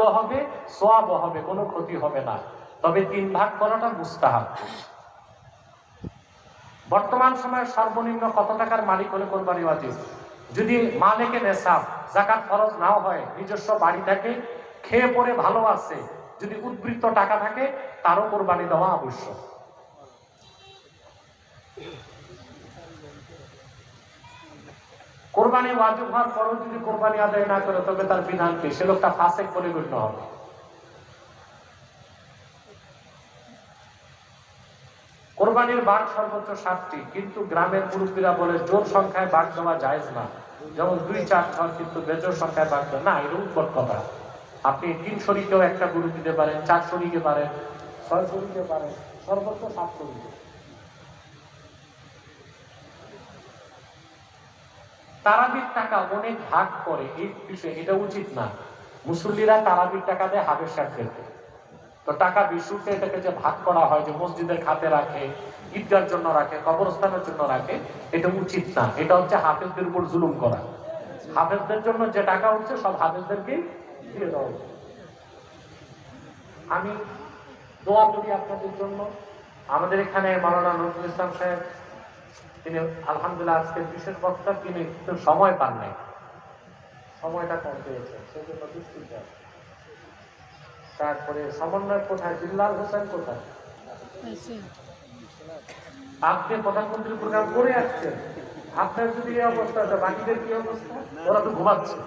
আজরও হবে, সওয়াবও হবে, কোনো ক্ষতি হবে না। তবে 3 ভাগ করাটা মুস্তাহাব। বর্তমান সময়ে সর্বনিম্ন কত টাকার মালিক হলে কোরবানি ওয়াজিব? যদি মালিকে নেশাব, যাকাত ফরজ নাও হয়, নিজস্ব বাড়ি থাকে, খেয়ে পরে ভালো আছে, যদি উদ্বৃত্ত টাকা থাকে, তারও কোরবানি দেওয়া আবশ্যক। কোরবানি ওয়াজিব হওয়ার পরেও যদি কোরবানি আদায় না করে, তবে তার বিধান কি? সে লোকটা ফাসেক বলে গণ্য হবে। কোরবানির বাঘ সর্বোচ্চ 7টি, কিন্তু গ্রামের মুরব্বীরা বলে জোর সংখ্যায় বাঘ দেওয়া জায়েজ না। যেমন 2, 4, 6, কিন্তু বেজোর সংখ্যায় বাঘ দেওয়া না, এটা উদ্ভট কথা। আপনি 3 শরীকেও একটা গরু দিতে পারেন, 4 শরীকে পারেন, 6 শরীকে পারেন, সর্বোচ্চ 7 শরীকে। তারাবির টাকা অনেক ভাগ করে, এই বিষয়ে এটা উচিত না। মুসল্লিরা তারাবির টাকা দেয় হাফেজ সাহেবদেরকে। তো টাকা বিশুতে এটাকে যে ভাগ করা হয়, যে মসজিদের খাতে রাখে, ঈদগার জন্য রাখে, কবরস্থানের জন্য রাখে, এটা উচিত না। এটা হচ্ছে হাফেজদের উপর জুলুম করা। হাফেজদের জন্য যে টাকা উঠছে সব হাফেজদেরকে দিয়ে দেওয়া উচিত। আমি দোয়া করি আপনাদের জন্য। আমাদের এখানে মাওলানা নজরুল ইসলাম সাহেব, তিনি আলহামদুলিল্লাহ আজকের বিশেষ বক্তা, তিনি কিন্তু সময় পান নাই, সময়টা কম পেয়েছেন, সেজন্য দুঃখিত। তারপরে সমন্বয় কোথায়? বিল্লাল হোসেন কোথায়? আপনি প্রধানমন্ত্রী প্রোগ্রাম করে আসছেন, আপনার যদি এই অবস্থা, বাকিদের কি অবস্থা? ওরা তো ঘুমাচ্ছে।